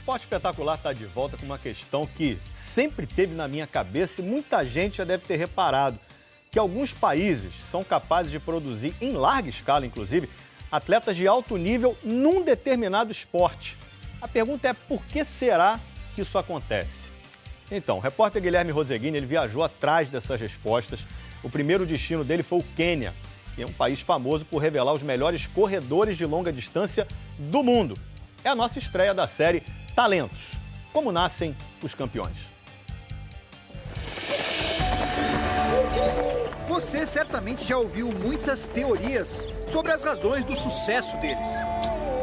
Esporte Espetacular está de volta com uma questão que sempre teve na minha cabeça e muita gente já deve ter reparado, que alguns países são capazes de produzir, em larga escala inclusive, atletas de alto nível num determinado esporte. A pergunta é por que será que isso acontece? Então, o repórter Guilherme Roseguini, ele viajou atrás dessas respostas. O primeiro destino dele foi o Quênia, que é um país famoso por revelar os melhores corredores de longa distância do mundo. É a nossa estreia da série Talentos. Como nascem os campeões? Você certamente já ouviu muitas teorias sobre as razões do sucesso deles.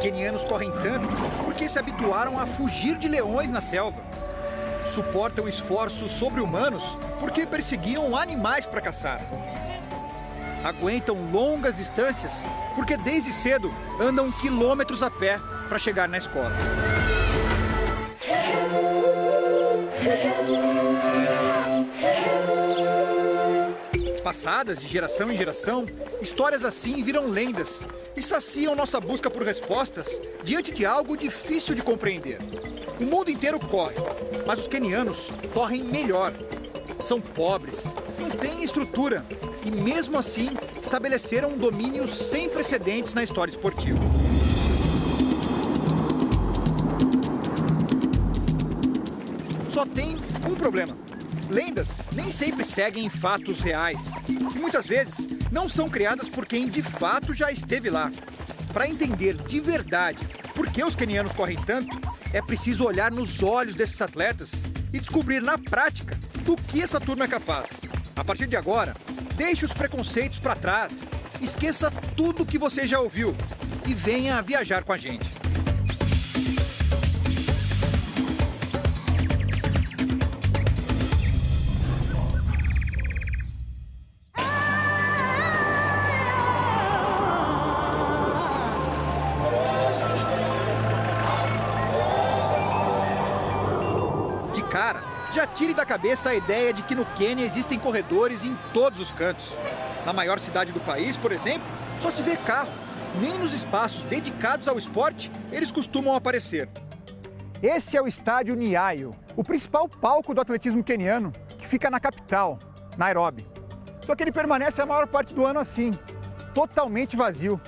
Quenianos correm tanto porque se habituaram a fugir de leões na selva. Suportam esforços sobre-humanos porque perseguiam animais para caçar. Aguentam longas distâncias porque desde cedo andam quilômetros a pé para chegar na escola. Passadas de geração em geração, histórias assim viram lendas e saciam nossa busca por respostas diante de algo difícil de compreender. O mundo inteiro corre, mas os quenianos correm melhor. São pobres, não têm estrutura e mesmo assim estabeleceram um domínio sem precedentes na história esportiva. Só tem um problema. Lendas nem sempre seguem fatos reais e muitas vezes não são criadas por quem de fato já esteve lá. Para entender de verdade por que os quenianos correm tanto, é preciso olhar nos olhos desses atletas e descobrir na prática do que essa turma é capaz. A partir de agora, deixe os preconceitos para trás, esqueça tudo que você já ouviu e venha viajar com a gente. Já tire da cabeça a ideia de que no Quênia existem corredores em todos os cantos. Na maior cidade do país, por exemplo, só se vê carro. Nem nos espaços dedicados ao esporte eles costumam aparecer. Esse é o estádio Nyayo, o principal palco do atletismo queniano, que fica na capital, Nairobi. Só que ele permanece a maior parte do ano assim, totalmente vazio.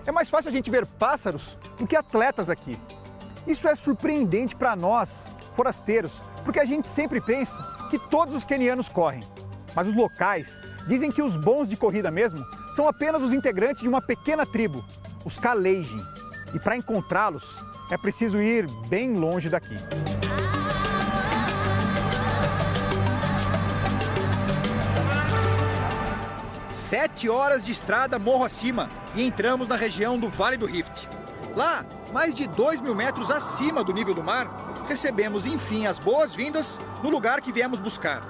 É mais fácil a gente ver pássaros do que atletas aqui. Isso é surpreendente para nós, forasteiros, porque a gente sempre pensa que todos os quenianos correm. Mas os locais dizem que os bons de corrida mesmo são apenas os integrantes de uma pequena tribo, os Kalenjin. E para encontrá-los, é preciso ir bem longe daqui. Sete horas de estrada morro acima e entramos na região do Vale do Rift. Lá, mais de 2.000 metros acima do nível do mar, recebemos, enfim, as boas-vindas no lugar que viemos buscar,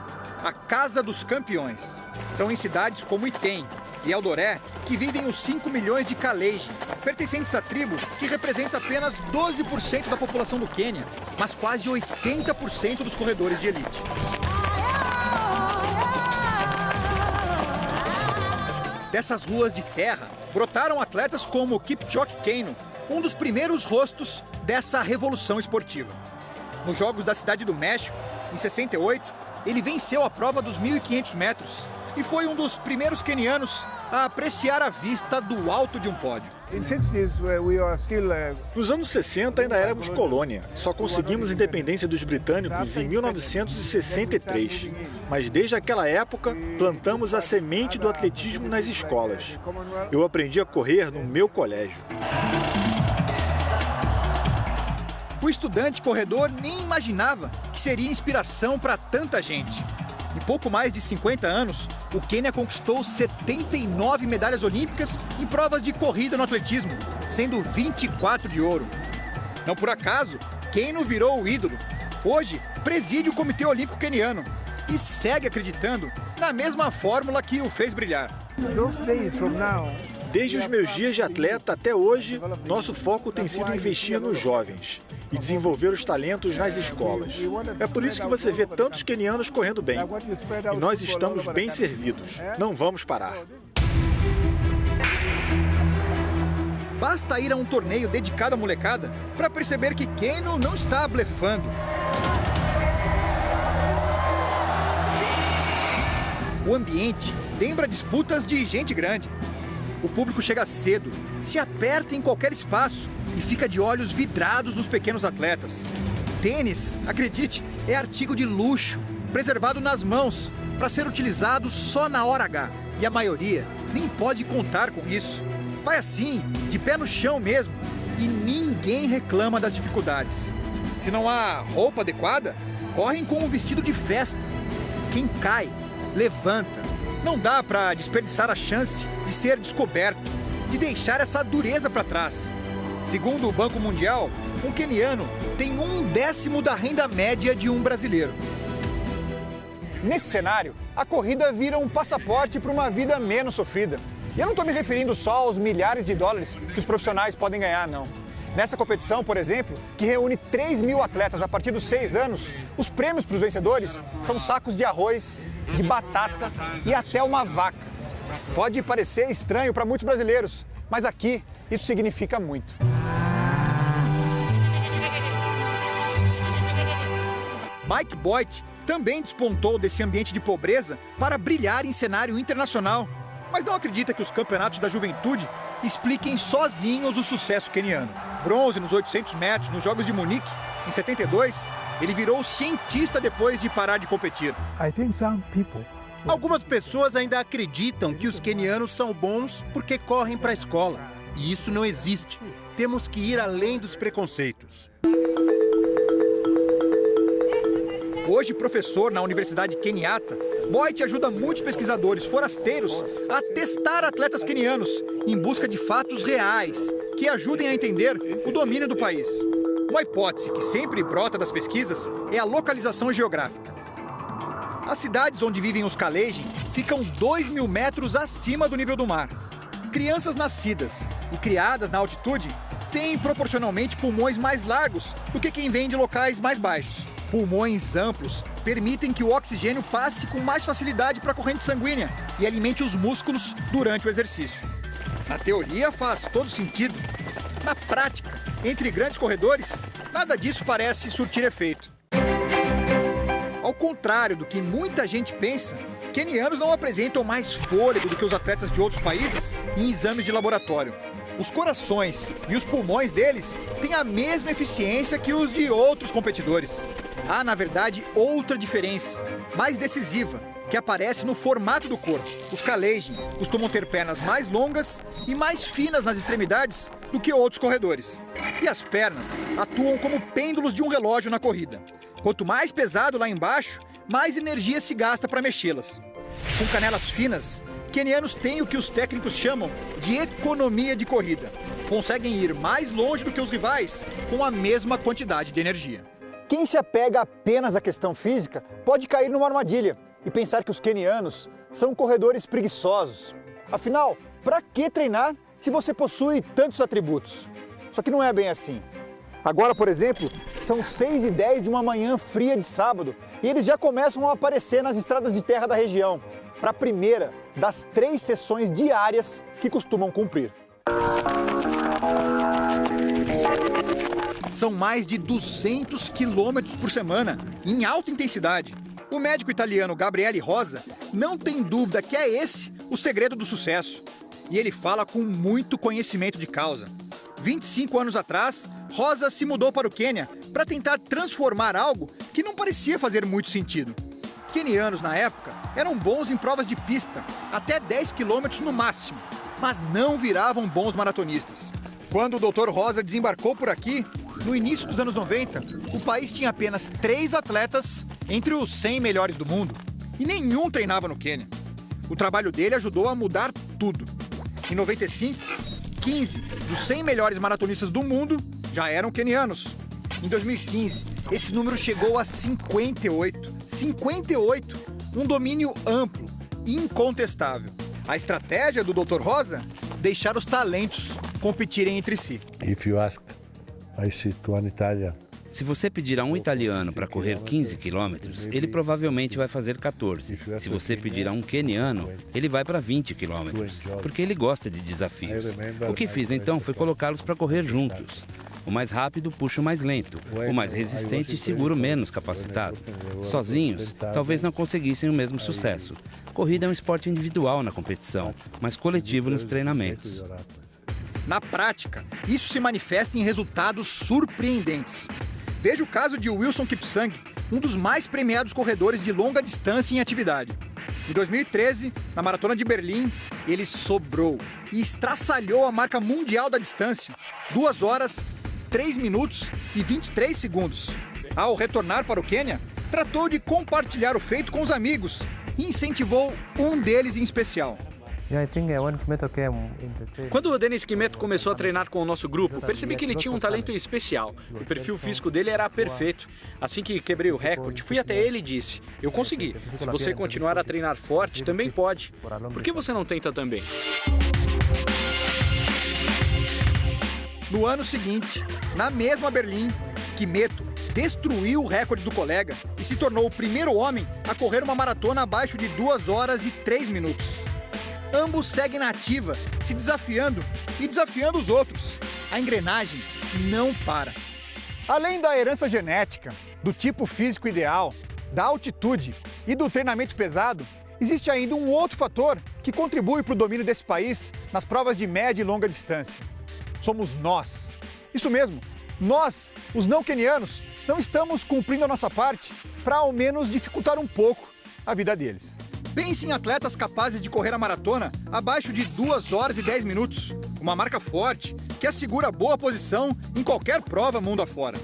a Casa dos Campeões. São em cidades como Iten e Eldoré que vivem os 5 milhões de Kalenjin, pertencentes à tribo que representa apenas 12% da população do Quênia, mas quase 80% dos corredores de elite. Dessas ruas de terra, brotaram atletas como Kipchoge Keino, um dos primeiros rostos dessa revolução esportiva. Nos Jogos da Cidade do México, em 68, ele venceu a prova dos 1.500 metros e foi um dos primeiros quenianos a apreciar a vista do alto de um pódio. Nos anos 60 ainda éramos colônia. Só conseguimos independência dos britânicos em 1963. Mas desde aquela época, plantamos a semente do atletismo nas escolas. Eu aprendi a correr no meu colégio. O estudante corredor nem imaginava que seria inspiração para tanta gente. Em pouco mais de 50 anos, o Quênia conquistou 79 medalhas olímpicas em provas de corrida no atletismo, sendo 24 de ouro. Não por acaso, Keino virou o ídolo. Hoje, preside o Comitê Olímpico Queniano e segue acreditando na mesma fórmula que o fez brilhar. Desde os meus dias de atleta até hoje, nosso foco tem sido investir nos jovens e desenvolver os talentos nas escolas. É por isso que você vê tantos quenianos correndo bem. E nós estamos bem servidos. Não vamos parar. Basta ir a um torneio dedicado à molecada para perceber que Keno não está blefando. O ambiente lembra disputas de gente grande. O público chega cedo, se aperta em qualquer espaço e fica de olhos vidrados nos pequenos atletas. Tênis, acredite, é artigo de luxo, preservado nas mãos, para ser utilizado só na hora H. E a maioria nem pode contar com isso. Vai assim, de pé no chão mesmo, e ninguém reclama das dificuldades. Se não há roupa adequada, correm com um vestido de festa. Quem cai, levanta. Não dá para desperdiçar a chance de ser descoberto, de deixar essa dureza para trás. Segundo o Banco Mundial, um queniano tem 1/10 da renda média de um brasileiro. Nesse cenário, a corrida vira um passaporte para uma vida menos sofrida. E eu não estou me referindo só aos milhares de dólares que os profissionais podem ganhar, não. Nessa competição, por exemplo, que reúne 3.000 atletas a partir dos 6 anos, os prêmios para os vencedores são sacos de arroz, de batata e até uma vaca. Pode parecer estranho para muitos brasileiros, mas aqui isso significa muito. Mike Boyd também despontou desse ambiente de pobreza para brilhar em cenário internacional. Mas não acredita que os campeonatos da juventude expliquem sozinhos o sucesso queniano. Bronze nos 800 metros nos Jogos de Munique, em 72, ele virou cientista depois de parar de competir. Algumas pessoas ainda acreditam que os quenianos são bons porque correm para a escola. E isso não existe. Temos que ir além dos preconceitos. Hoje, professor na Universidade Kenyatta, Boyd ajuda muitos pesquisadores forasteiros a testar atletas quenianos em busca de fatos reais que ajudem a entender o domínio do país. Uma hipótese que sempre brota das pesquisas é a localização geográfica. As cidades onde vivem os Kalenjin ficam 2.000 metros acima do nível do mar. Crianças nascidas e criadas na altitude têm proporcionalmente pulmões mais largos do que quem vem de locais mais baixos. Pulmões amplos permitem que o oxigênio passe com mais facilidade para a corrente sanguínea e alimente os músculos durante o exercício. Na teoria faz todo sentido. Na prática, entre grandes corredores, nada disso parece surtir efeito. Ao contrário do que muita gente pensa, quenianos não apresentam mais fôlego do que os atletas de outros países em exames de laboratório. Os corações e os pulmões deles têm a mesma eficiência que os de outros competidores. Há, na verdade, outra diferença, mais decisiva, que aparece no formato do corpo. Os Kalenjin costumam ter pernas mais longas e mais finas nas extremidades do que outros corredores. E as pernas atuam como pêndulos de um relógio na corrida. Quanto mais pesado lá embaixo, mais energia se gasta para mexê-las. Com canelas finas, quenianos têm o que os técnicos chamam de economia de corrida. Conseguem ir mais longe do que os rivais com a mesma quantidade de energia. Quem se apega apenas à questão física pode cair numa armadilha e pensar que os quenianos são corredores preguiçosos. Afinal, para que treinar se você possui tantos atributos? Só que não é bem assim. Agora, por exemplo, são 6h10 de uma manhã fria de sábado e eles já começam a aparecer nas estradas de terra da região, para a primeira das 3 sessões diárias que costumam cumprir. São mais de 200 quilômetros por semana, em alta intensidade. O médico italiano Gabriele Rosa não tem dúvida que é esse o segredo do sucesso. E ele fala com muito conhecimento de causa. 25 anos atrás, Rosa se mudou para o Quênia para tentar transformar algo que não parecia fazer muito sentido. Quenianos, na época, eram bons em provas de pista, até 10 quilômetros no máximo, mas não viravam bons maratonistas. Quando o Dr. Rosa desembarcou por aqui, no início dos anos 90, o país tinha apenas 3 atletas entre os 100 melhores do mundo, e nenhum treinava no Quênia. O trabalho dele ajudou a mudar tudo. Em 95, 15 dos 100 melhores maratonistas do mundo já eram quenianos. Em 2015, esse número chegou a 58. 58! Um domínio amplo e incontestável. A estratégia do Dr. Rosa? Deixar os talentos competirem entre si. If you ask, I see one Italian Se você pedir a um italiano para correr 15 quilômetros, ele provavelmente vai fazer 14. Se você pedir a um queniano, ele vai para 20 quilômetros, porque ele gosta de desafios. O que fiz então foi colocá-los para correr juntos. O mais rápido puxa o mais lento, o mais resistente segura o menos capacitado. Sozinhos, talvez não conseguissem o mesmo sucesso. Corrida é um esporte individual na competição, mas coletivo nos treinamentos. Na prática, isso se manifesta em resultados surpreendentes. Veja o caso de Wilson Kipsang, um dos mais premiados corredores de longa distância em atividade. Em 2013, na Maratona de Berlim, ele sobrou e estraçalhou a marca mundial da distância, 2 horas, 3 minutos e 23 segundos. Ao retornar para o Quênia, tratou de compartilhar o feito com os amigos e incentivou um deles em especial. Quando o Denis Kimeto começou a treinar com o nosso grupo, percebi que ele tinha um talento especial. O perfil físico dele era perfeito. Assim que quebrei o recorde, fui até ele e disse: eu consegui. Se você continuar a treinar forte, também pode. Por que você não tenta também? No ano seguinte, na mesma Berlim, Kimeto destruiu o recorde do colega e se tornou o primeiro homem a correr uma maratona abaixo de 2 horas e 3 minutos. Ambos seguem na ativa, se desafiando e desafiando os outros. A engrenagem não para. Além da herança genética, do tipo físico ideal, da altitude e do treinamento pesado, existe ainda um outro fator que contribui para o domínio desse país nas provas de média e longa distância. Somos nós. Isso mesmo, nós, os não quenianos, não estamos cumprindo a nossa parte para ao menos dificultar um pouco a vida deles. Pense em atletas capazes de correr a maratona abaixo de 2 horas e 10 minutos. Uma marca forte que assegura boa posição em qualquer prova mundo afora.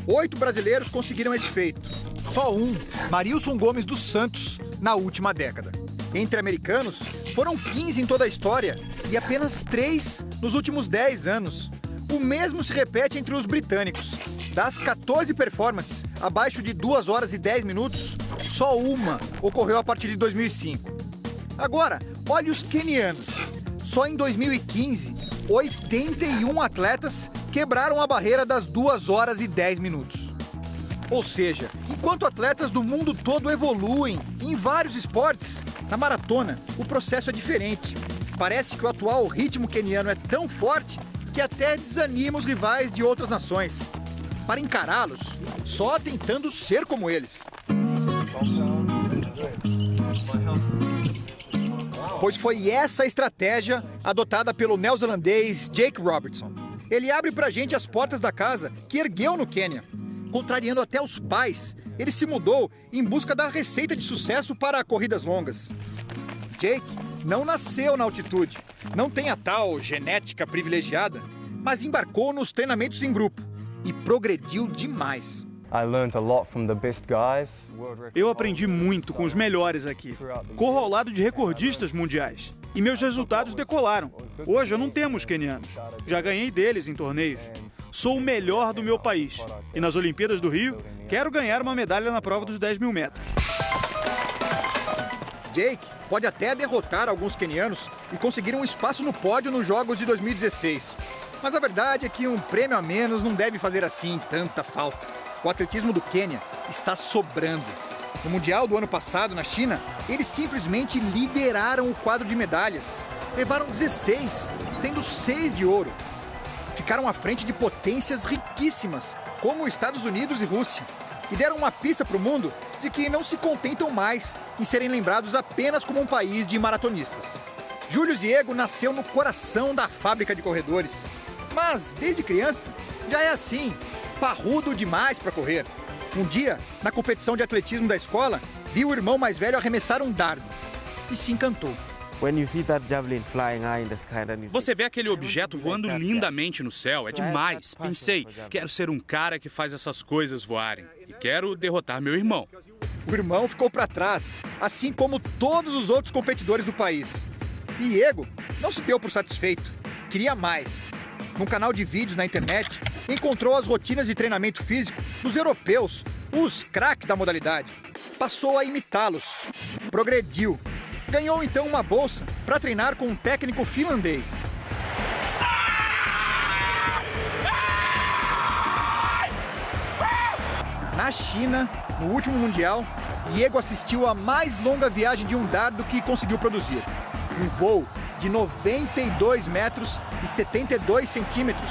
8 brasileiros conseguiram esse feito. Só um, Marilson Gomes dos Santos, na última década. Entre americanos, foram 15 em toda a história e apenas 3 nos últimos 10 anos. O mesmo se repete entre os britânicos. Das 14 performances abaixo de 2 horas e 10 minutos, só uma ocorreu a partir de 2005. Agora, olhe os quenianos. Só em 2015, 81 atletas quebraram a barreira das 2 horas e 10 minutos. Ou seja, enquanto atletas do mundo todo evoluem em vários esportes, na maratona o processo é diferente. Parece que o atual ritmo queniano é tão forte que até desanima os rivais de outras nações. Para encará-los, só tentando ser como eles. Pois foi essa a estratégia adotada pelo neozelandês Jake Robertson. Ele abre pra gente as portas da casa que ergueu no Quênia. Contrariando até os pais, ele se mudou em busca da receita de sucesso para corridas longas. Jake não nasceu na altitude, não tem a tal genética privilegiada, mas embarcou nos treinamentos em grupo e progrediu demais. Eu aprendi muito com os melhores aqui. Corro ao lado de recordistas mundiais. E meus resultados decolaram. Hoje não temos quenianos. Já ganhei deles em torneios. Sou o melhor do meu país. E nas Olimpíadas do Rio, quero ganhar uma medalha na prova dos 10 mil metros. Jake pode até derrotar alguns quenianos e conseguir um espaço no pódio nos Jogos de 2016. Mas a verdade é que um prêmio a menos não deve fazer assim tanta falta. O atletismo do Quênia está sobrando. No Mundial do ano passado, na China, eles simplesmente lideraram o quadro de medalhas. Levaram 16, sendo 6 de ouro. Ficaram à frente de potências riquíssimas, como Estados Unidos e Rússia. E deram uma pista para o mundo de que não se contentam mais em serem lembrados apenas como um país de maratonistas. Júlio Ziego nasceu no coração da fábrica de corredores. Mas, desde criança, já é assim, parrudo demais para correr. Um dia, na competição de atletismo da escola, viu o irmão mais velho arremessar um dardo e se encantou. Você vê aquele objeto voando lindamente no céu, é demais. Pensei, quero ser um cara que faz essas coisas voarem e quero derrotar meu irmão. O irmão ficou para trás, assim como todos os outros competidores do país. E Diego não se deu por satisfeito, queria mais. Num canal de vídeos na internet, encontrou as rotinas de treinamento físico dos europeus, os craques da modalidade. Passou a imitá-los, progrediu. Ganhou então uma bolsa para treinar com um técnico finlandês. Na China, no último Mundial, Diego assistiu à mais longa viagem de um dardo que conseguiu produzir. Um voo de 92 metros e 72 centímetros.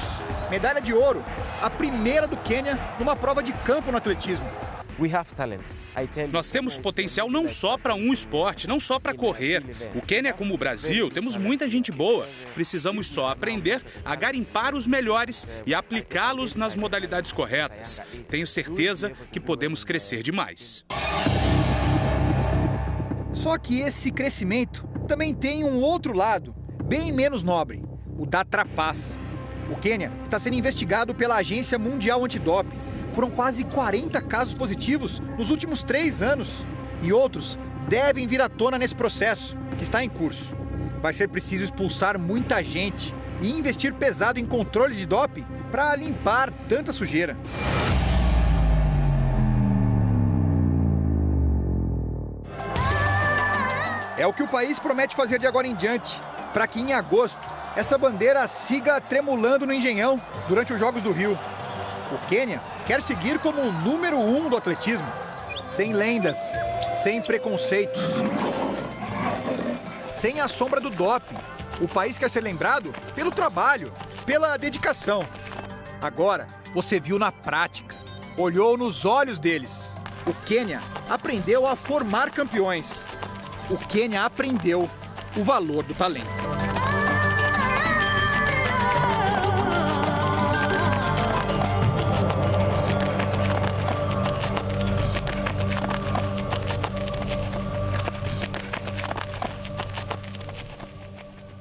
Medalha de ouro, a primeira do Quênia numa prova de campo no atletismo. Nós temos potencial não só para um esporte, não só para correr. O Quênia, como o Brasil, temos muita gente boa. Precisamos só aprender a garimpar os melhores e aplicá-los nas modalidades corretas. Tenho certeza que podemos crescer demais. Só que esse crescimento também tem um outro lado, bem menos nobre, o da trapaça. O Quênia está sendo investigado pela Agência Mundial Antidoping. Foram quase 40 casos positivos nos últimos 3 anos. E outros devem vir à tona nesse processo, que está em curso. Vai ser preciso expulsar muita gente e investir pesado em controles de doping para limpar tanta sujeira. É o que o país promete fazer de agora em diante, para que em agosto essa bandeira siga tremulando no Engenhão durante os Jogos do Rio. O Quênia quer seguir como o número 1 do atletismo, sem lendas, sem preconceitos, sem a sombra do doping. O país quer ser lembrado pelo trabalho, pela dedicação. Agora, você viu na prática, olhou nos olhos deles. O Quênia aprendeu a formar campeões. O Quênia aprendeu o valor do talento.